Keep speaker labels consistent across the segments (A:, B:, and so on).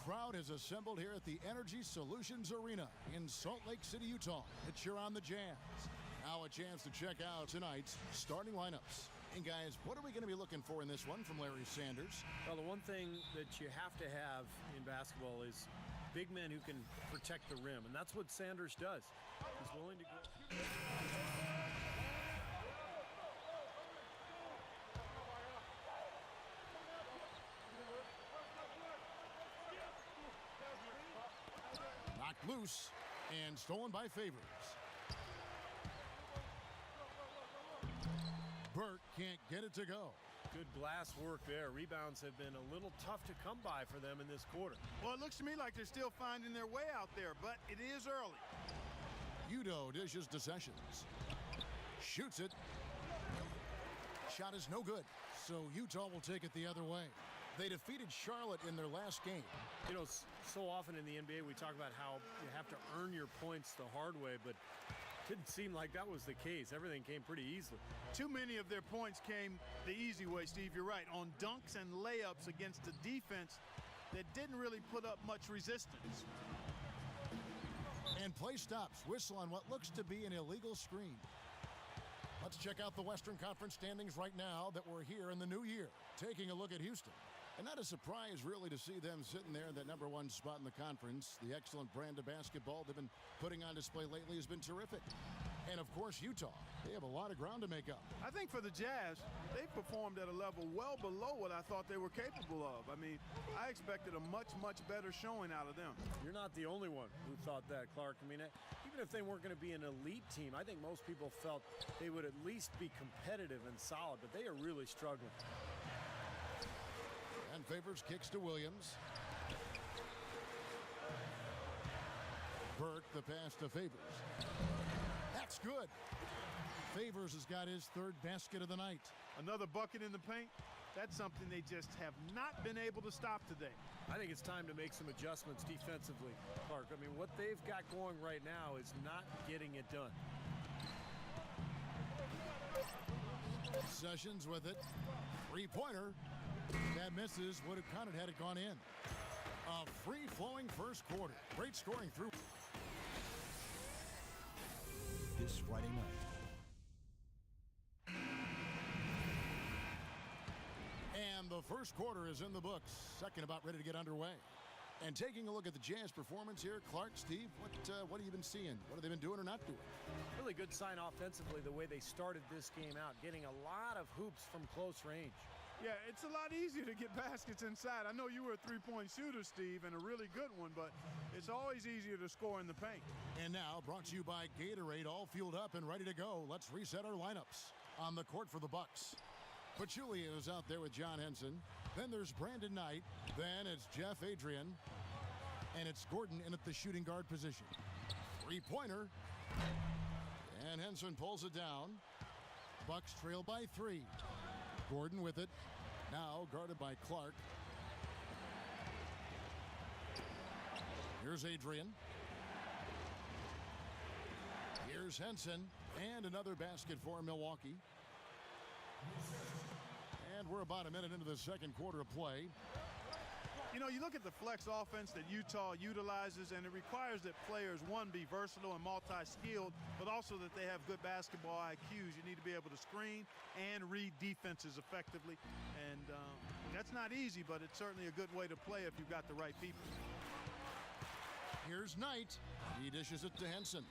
A: crowd has assembled here at the Energy Solutions Arena in Salt Lake City, Utah to cheer on the Jazz. Now a chance to check out tonight's starting lineups. And guys, what are we going to be looking for in this one from Larry Sanders?
B: Well, the one thing that you have to have in basketball is big men who can protect the rim, and that's what Sanders does. He's willing to go.
A: Knocked loose and stolen by Favors. Burke can't get it to go.
B: Good glass work there. Rebounds have been a little tough to come by for them in this quarter.
C: Well, it looks to me like they're still finding their way out there, but it is early.
A: Udo dishes to Sessions. Shoots it. Shot is no good, so Utah will take it the other way. They defeated Charlotte in their last game.
B: You know, so often in the NBA we talk about how you have to earn your points the hard way, but it didn't seem like that was the case. Everything came pretty easily.
C: Too many of their points came the easy way, Steve. You're right, on dunks and layups against a defense that didn't really put up much resistance.
A: And play stops. Whistle on what looks to be an illegal screen. Let's check out the Western Conference standings right now that we're here in the new year. Taking a look at Houston. And not a surprise, really, to see them sitting there in that #1 spot in the conference. The excellent brand of basketball they've been putting on display lately has been terrific. And, of course, Utah. They have a lot of ground to make up.
C: I think for the Jazz, they performed at a level well below what I thought they were capable of. I mean, I expected a much, much better showing out of them.
B: You're not the only one who thought that, Clark. I mean, even if they weren't going to be an elite team, I think most people felt they would at least be competitive and solid, but they are really struggling.
A: And Favors kicks to Williams. Burke, the pass to Favors. That's good. Favors has got his third basket of the night.
C: Another bucket in the paint. That's something they just have not been able to stop today.
B: I think it's time to make some adjustments defensively, Clark. I mean, what they've got going right now is not getting it done.
A: Sessions with it. Three-pointer. That misses. Would have counted had it gone in. A free-flowing first quarter. Great scoring through. This Friday night. And the first quarter is in the books. Second about ready to get underway. And taking a look at the Jazz performance here, Clark, Steve, what have you been seeing? What have they been doing or not doing?
B: Really good sign offensively the way they started this game out, getting a lot of hoops from close range.
C: Yeah, it's a lot easier to get baskets inside. I know you were a three-point shooter, Steve, and a really good one, but it's always easier to score in the paint.
A: And now, brought to you by Gatorade, all fueled up and ready to go. Let's reset our lineups. On the court for the Bucks, Pachulia is out there with John Henson. Then there's Brandon Knight. Then it's Jeff Adrian. And it's Gordon in at the shooting guard position. Three-pointer. And Henson pulls it down. Bucks trail by 3. Gordon with it. Now guarded by Clark. Here's Adrian. Here's Henson. And another basket for Milwaukee. And we're about a minute into the second quarter of play.
C: You know, you look at the flex offense that Utah utilizes, and it requires that players, one, be versatile and multi-skilled, but also that they have good basketball IQs. You need to be able to screen and read defenses effectively. And that's not easy, but it's certainly a good way to play if you've got the right people.
A: Here's Knight. He dishes it to Henson.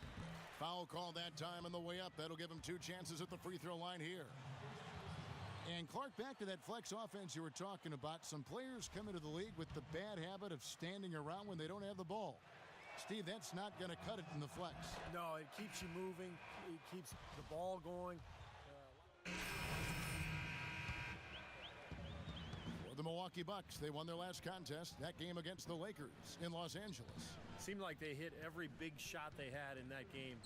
A: Foul call that time on the way up. That'll give him 2 chances at the free throw line here. And Clark, back to that flex offense you were talking about. Some players come into the league with the bad habit of standing around when they don't have the ball. Steve, that's not going to cut it in the flex.
B: No, it keeps you moving. It keeps the ball going.
A: For the Milwaukee Bucks, they won their last contest, that game against the Lakers in Los Angeles.
B: Seemed like they hit every big shot they had in that game,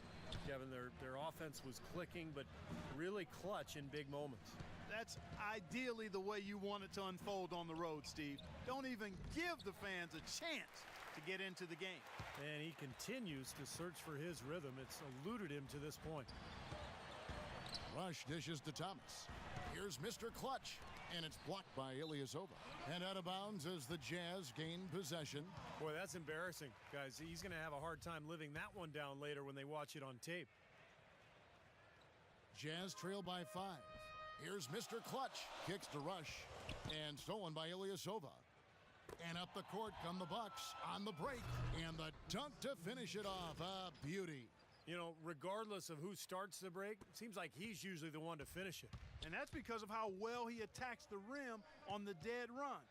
B: Kevin. Their offense was clicking, but really clutch in big moments.
C: That's ideally the way you want it to unfold on the road, Steve. Don't even give the fans a chance to get into the game.
B: And he continues to search for his rhythm. It's eluded him to this point.
A: Rush dishes to Thomas. Here's Mr. Clutch. And it's blocked by Ilyasova. And out of bounds as the Jazz gain possession.
B: Boy, that's embarrassing, guys. He's going to have a hard time living that one down later when they watch it on tape.
A: Jazz trail by 5. Here's Mr. Clutch. Kicks to Rush. And stolen by Ilyasova. And up the court come the Bucks on the break. And the dunk to finish it off. A beauty.
B: You know, regardless of who starts the break, it seems like he's usually the one to finish it.
C: And that's because of how well he attacks the rim on the dead run.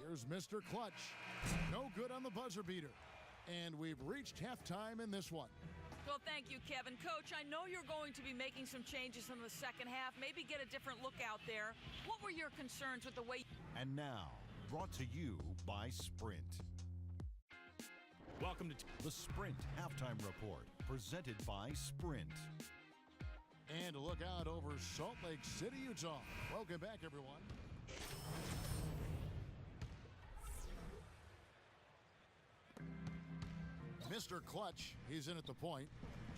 A: Here's Mr. Clutch. No good on the buzzer beater. And we've reached halftime in this one.
D: Well, thank you, Kevin. Coach, I know you're going to be making some changes in the second half, maybe get a different look out there. What were your concerns with the way...
E: And now, brought to you by Sprint. Welcome to the Sprint Halftime Report, presented by Sprint.
A: And a look out over Salt Lake City, Utah. Welcome back, everyone. Mr. Clutch, he's in at the point.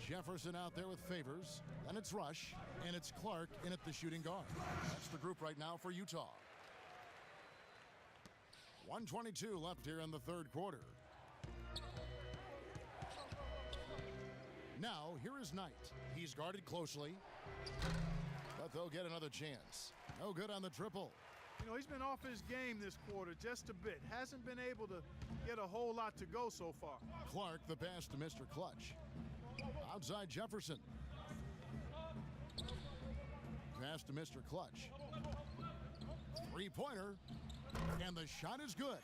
A: Jefferson out there with Favors. Then it's Rush, and it's Clark in at the shooting guard. That's the group right now for Utah. 1:22 left here in the third quarter. Now, here is Knight. He's guarded closely, but they'll get another chance. No good on the triple.
C: You know, he's been off his game this quarter just a bit. Hasn't been able to get a whole lot to go so far.
A: Clark, the pass to Mr. Clutch. Outside Jefferson. Pass to Mr. Clutch. Three-pointer. And the shot is good.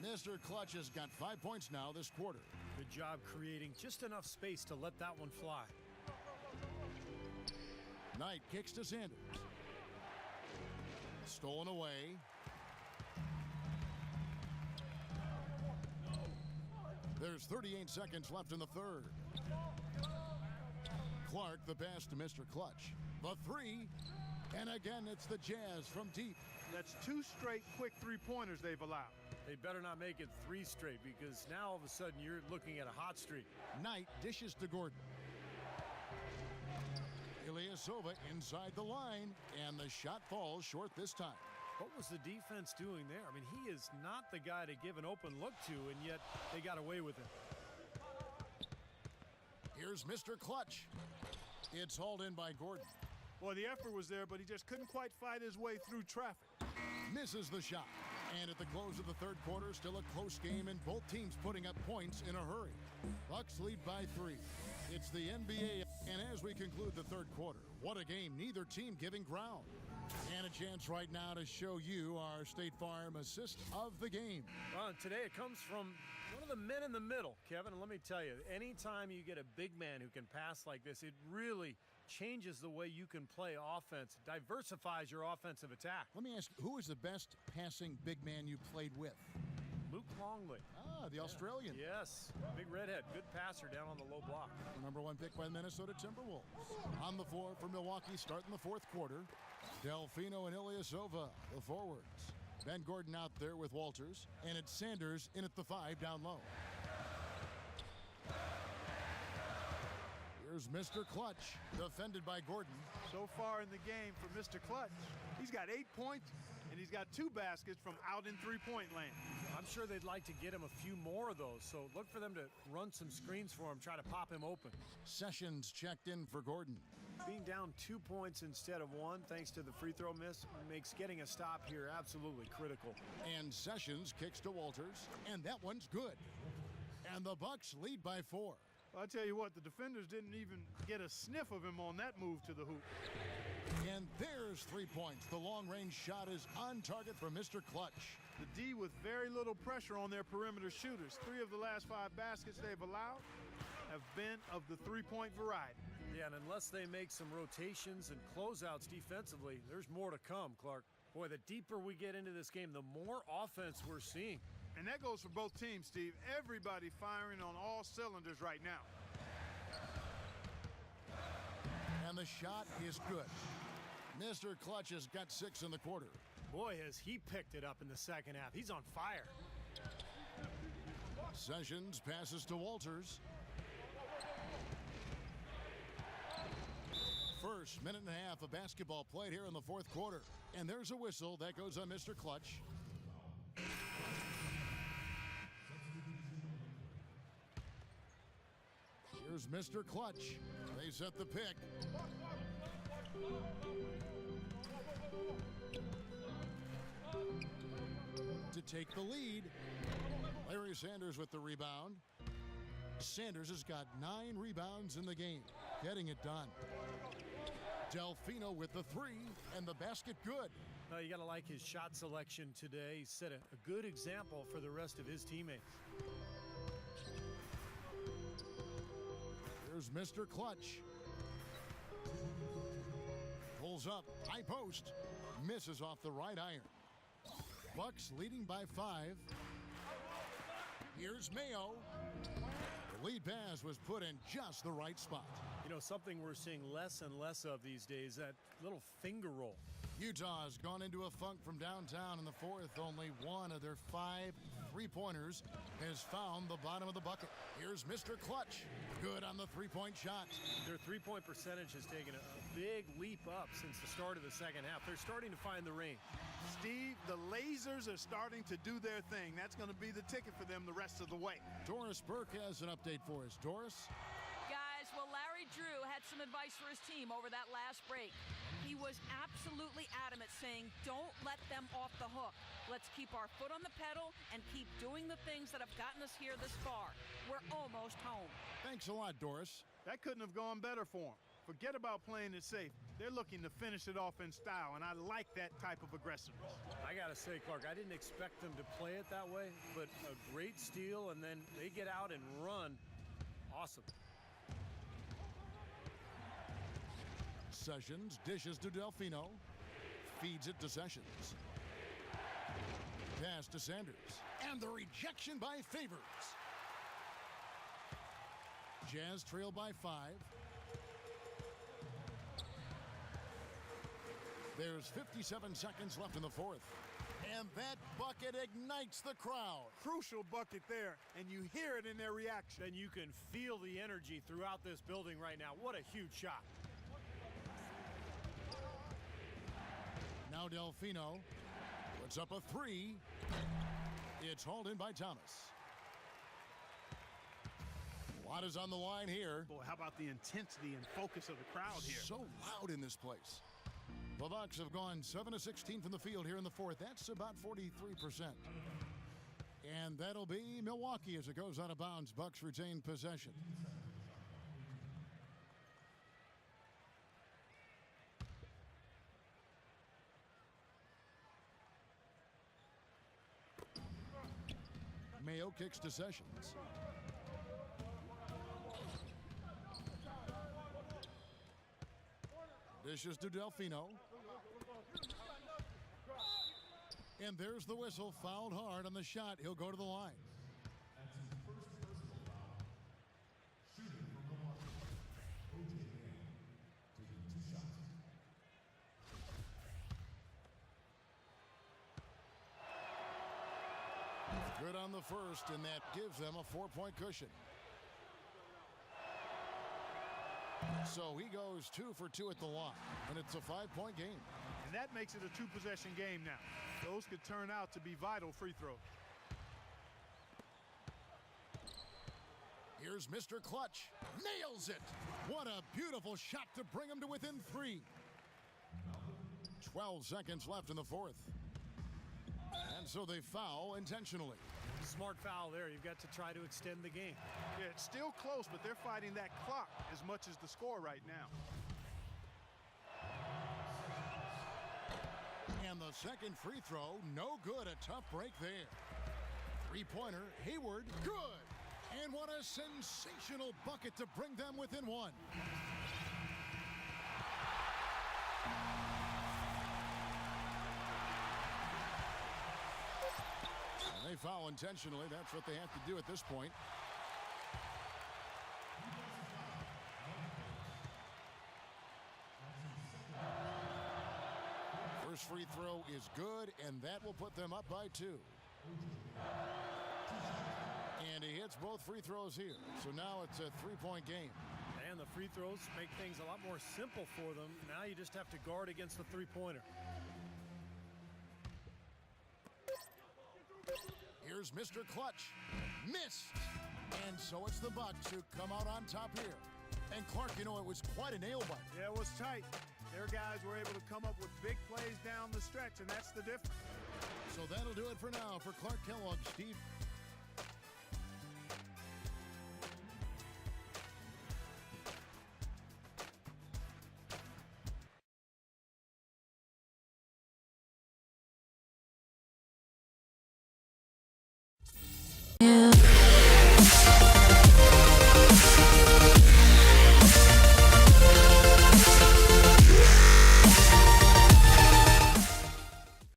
A: Mr. Clutch has got 5 points now this quarter.
B: Good job creating just enough space to let that one fly.
A: Knight kicks to Sanders. Stolen away. There's 38 seconds left in the third. Clark, the pass to Mr. Clutch. The three. And again, it's the Jazz from deep.
C: That's 2 straight quick three-pointers they've allowed.
B: They better not make it 3 straight, because now all of a sudden you're looking at a hot streak.
A: Knight dishes to Gordon. Ilyasova inside the line, and the shot falls short this time.
B: What was the defense doing there? I mean, he is not the guy to give an open look to, and yet they got away with it.
A: Here's Mr. Clutch. It's hauled in by Gordon.
C: Well, the effort was there, but he just couldn't quite fight his way through traffic.
A: Misses the shot. And at the close of the third quarter, still a close game, and both teams putting up points in a hurry. Bucks lead by 3. It's the NBA, and as we conclude the third quarter, what a game, neither team giving ground. And a chance right now to show you our State Farm assist of the game.
B: Well, today it comes from one of the men in the middle, Kevin. And let me tell you, anytime you get a big man who can pass like this, it really changes the way you can play offense, diversifies your offensive attack.
A: Let me ask you, who is the best passing big man you played with?
B: Luke Longley.
A: The Australian.
B: Yes, big redhead, good passer down on the low block.
A: The number 1 pick by the Minnesota Timberwolves. On the floor for Milwaukee, starting the fourth quarter. Delfino and Ilyasova, the forwards. Ben Gordon out there with Walters, and it's Sanders in at the 5 down low. Here's Mr. Clutch, defended by Gordon.
C: So far in the game for Mr. Clutch, he's got 8 points, and he's got 2 baskets from out in three-point land.
B: I'm sure they'd like to get him a few more of those, so look for them to run some screens for him, try to pop him open.
A: Sessions checked in for Gordon.
B: Being down 2 points instead of 1, thanks to the free throw miss, makes getting a stop here absolutely critical.
A: And Sessions kicks to Walters, and that one's good. And the Bucks lead by 4.
C: I'll tell you what, the defenders didn't even get a sniff of him on that move to the hoop.
A: And there's 3 points. The long-range shot is on target for Mr. Clutch.
C: The D with very little pressure on their perimeter shooters. 3 of the last 5 baskets they've allowed have been of the three-point variety.
B: Yeah, and unless they make some rotations and closeouts defensively, there's more to come, Clark. Boy, the deeper we get into this game, the more offense we're seeing.
C: And that goes for both teams, Steve. Everybody firing on all cylinders right now.
A: And the shot is good. Mr. Clutch has got 6 in the quarter.
B: Boy, has he picked it up in the second half. He's on fire.
A: Sessions passes to Walters. first minute and a half of basketball played here in the fourth quarter. And there's a whistle that goes on Mr. Clutch. Here's Mr. Clutch. They set the pick. To take the lead. Larry Sanders with the rebound. Sanders has got 9 rebounds in the game, getting it done. Delfino with the 3, and the basket good.
B: You got to like his shot selection today. He set a good example for the rest of his teammates.
A: Here's Mr. Clutch. Pulls up, high post, misses off the right iron. Bucks leading by 5. Here's Mayo. The lead pass was put in just the right spot.
B: You know, something we're seeing less and less of these days, that little finger roll.
A: Utah has gone into a funk from downtown in the fourth. Only one of their 5 3-pointers has found the bottom of the bucket. Here's Mr. Clutch. Good on the 3-point shot.
B: Their 3-point percentage has taken a big leap up since the start of the second half. They're starting to find the range.
C: Steve, the lasers are starting to do their thing. That's going to be the ticket for them the rest of the way.
A: Doris Burke has an update for us. Doris?
D: Guys, well, Larry Drew had some advice for his team over that last break. He was absolutely adamant, saying, don't let them off the hook. Let's keep our foot on the pedal and keep doing the things that have gotten us here this far. We're almost home.
A: Thanks a lot, Doris.
C: That couldn't have gone better for them. Forget about playing it safe. They're looking to finish it off in style, and I like that type of aggressiveness.
B: I got to say, Clark, I didn't expect them to play it that way, but a great steal, and then they get out and run. Awesome.
A: Sessions dishes to Delfino. Feeds it to Sessions. Pass to Sanders. And the rejection by Favors. Jazz trail by 5. There's 57 seconds left in the fourth. And that bucket ignites the crowd.
C: Crucial bucket there, and you hear it in their reaction.
B: And you can feel the energy throughout this building right now. What a huge shot.
A: Now Delfino puts up a 3. It's hauled in by Thomas. A lot is on the line here.
C: Boy, how about the intensity and focus of the crowd here?
A: So loud in this place. The Bucks have gone 7 of 16 from the field here in the fourth. That's about 43%. And that'll be Milwaukee as it goes out of bounds. Bucks retain possession. Mayo kicks to Sessions. Dishes to Delfino. And there's the whistle. Fouled hard on the shot. He'll go to the line. Good on the first, and that gives them a 4-point cushion. So he goes 2 for 2 at the line, and it's a 5-point game.
C: And that makes it a 2-possession game now. Those could turn out to be vital free throws.
A: Here's Mr. Clutch. Nails it. What a beautiful shot to bring him to within 3. 12 seconds left in the fourth. And so they foul intentionally.
B: Smart foul there. You've got to try to extend the game.
C: Yeah, it's still close, but they're fighting that clock as much as the score right now.
A: And the second free throw, no good. A tough break there. 3-pointer, Hayward, good. And what a sensational bucket to bring them within 1. They foul intentionally. That's what they have to do at this point. First free throw is good, and that will put them up by 2. And he hits both free throws here. So now it's a 3-point game.
B: And the free throws make things a lot more simple for them. Now you just have to guard against the three-pointer.
A: Here's Mr. Clutch. Missed. And so it's the Bucks who come out on top here. And Clark, you know, it was quite a nail-biter.
C: Yeah, it was tight. Their guys were able to come up with big plays down the stretch, and that's the difference.
A: So that'll do it for now. For Clark Kellogg, Steve